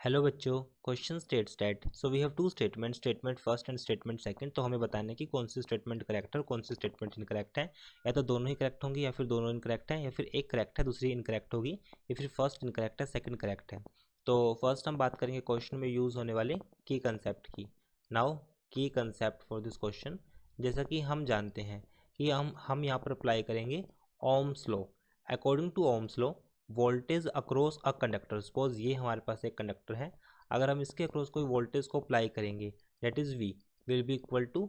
Hello बच्चों, question states that so we have two statement, statement first and statement second. तो हमें बताना है कि कौन सी स्टेटमेंट करेक्ट है और कौन सी स्टेटमेंट इनकरेक्ट है। या तो दोनों ही करेक्ट होंगी या फिर दोनों इनकरेक्ट है, या फिर एक करेक्ट है दूसरी इनकरेक्ट होगी, या फिर फर्स्ट इनकरेक्ट है सेकंड करेक्ट है। तो फर्स्ट हम बात करेंगे क्वेश्चन में यूज़ होने वाले की कंसेप्ट की। नाउ की कंसेप्ट फॉर दिस क्वेश्चन, जैसा कि हम जानते हैं कि हम यहाँ पर अप्लाई करेंगे Ohm's law. According to Ohm's law, voltage across a conductor, suppose ये हमारे पास एक कंडक्टर है, अगर हम इसके अक्रॉस कोई वोल्टेज को अप्लाई करेंगे that is V will be equal to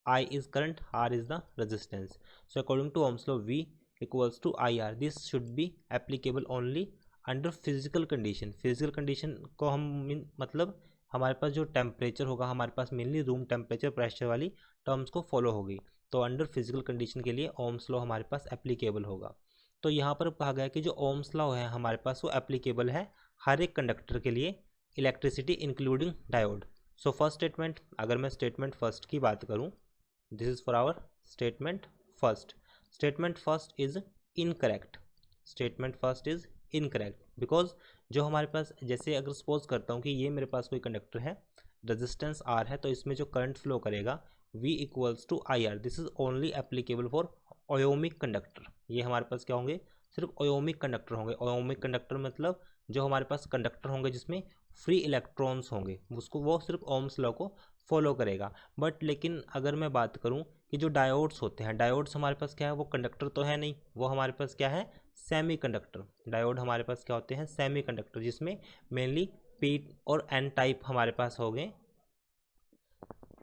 I is current, R is the resistance. So according to Ohm's law V equals to IR। This should be applicable only under physical condition. Physical condition को हम मतलब हमारे पास जो temperature होगा, हमारे पास mainly room temperature pressure वाली टर्म्स को फॉलो होगी। तो अंडर फिजिकल कंडीशन के लिए ओम्स लॉ हमारे पास एप्लीकेबल होगा। तो यहाँ पर कहा गया कि जो ओम्स लॉ है हमारे पास वो एप्लीकेबल है हर एक कंडक्टर के लिए, electricity including diode. So first statement, अगर मैं स्टेटमेंट फर्स्ट की बात करूं, this is for our statement first. Statement first is incorrect. Statement first is incorrect because जो हमारे पास, जैसे अगर सपोज करता हूं कि ये मेरे पास कोई कंडक्टर है, रेजिस्टेंस R है, तो इसमें जो करंट फ्लो करेगा V equals to IR। This is only applicable for ohmic conductor. ये हमारे पास क्या होंगे, सिर्फ ओयोमिक कंडक्टर होंगे। ओयोमिक कंडक्टर मतलब जो हमारे पास कंडक्टर होंगे जिसमें फ्री इलेक्ट्रॉन्स होंगे, उसको वो सिर्फ ओम्स लॉ को फॉलो करेगा। बट लेकिन अगर मैं बात करूं कि जो डायोड्स होते हैं, डायोड्स हमारे पास क्या है, वो कंडक्टर तो है नहीं, वो हमारे पास क्या है, सेमी कंडक्टर। डायोड हमारे पास क्या होते हैं, सेमी कंडक्टर, जिसमें मेनली पी और एन टाइप हमारे पास हो गए।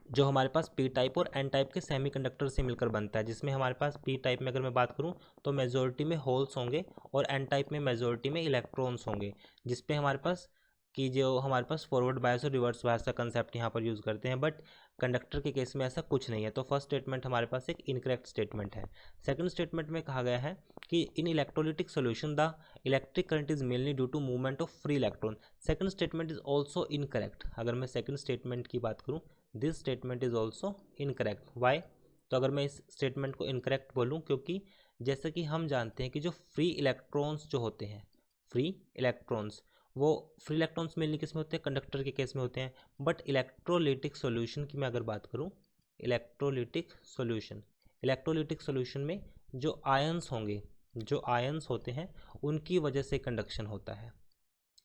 जो हमारे पास पी टाइप और एन टाइप के सेमीकंडक्टर से मिलकर बनता है, जिसमें हमारे पास पी टाइप में अगर मैं बात करूं तो मेजॉरिटी में होल्स होंगे और एन टाइप में मेजॉरिटी में इलेक्ट्रॉन्स होंगे, जिसपे हमारे पास कि जो हमारे पास फॉरवर्ड बायस और रिवर्स बायस का कंसेप्ट यहाँ पर यूज़ करते हैं। बट कंडक्टर के केस में ऐसा कुछ नहीं है। तो फर्स्ट स्टेटमेंट हमारे पास एक इनकरेक्ट स्टेटमेंट है। सेकंड स्टेटमेंट में कहा गया है कि in electrolytic solution the electric current is mainly due to movement of free electron. Second statement is also incorrect. अगर मैं सेकंड स्टेटमेंट की बात करूँ, this statement is also incorrect. Why? तो अगर मैं इस स्टेटमेंट को इनकरेक्ट बोलूँ, क्योंकि जैसा कि हम जानते हैं कि जो फ्री इलेक्ट्रॉन्स जो होते हैं, फ्री इलेक्ट्रॉन्स, वो फ्री इलेक्ट्रॉन्स मेनली किस में होते हैं, कंडक्टर के केस में होते हैं। बट इलेक्ट्रोलिटिक सॉल्यूशन की मैं अगर बात करूं, इलेक्ट्रोलिटिक सॉल्यूशन, इलेक्ट्रोलिटिक सॉल्यूशन में जो आयंस होंगे, जो आयंस होते हैं, उनकी वजह से कंडक्शन होता है।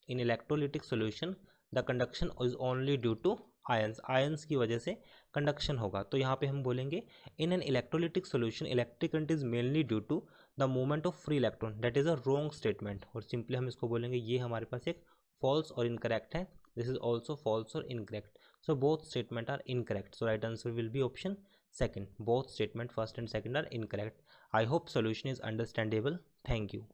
In electrolytic solution the conduction is only due to ions. Ions की वजह से कंडक्शन होगा। तो यहाँ पे हम बोलेंगे in an electrolytic solution electric current is mainly due to the movement of free electron. That is a wrong statement. और सिंपली हम इसको बोलेंगे ये हमारे पास एक फॉल्स और इनकरेक्ट है। दिस इज ऑल्सो फॉल्स और incorrect. So both statement are incorrect. So right answer will be option second. Both statement first and second are incorrect. I hope solution is understandable. Thank you.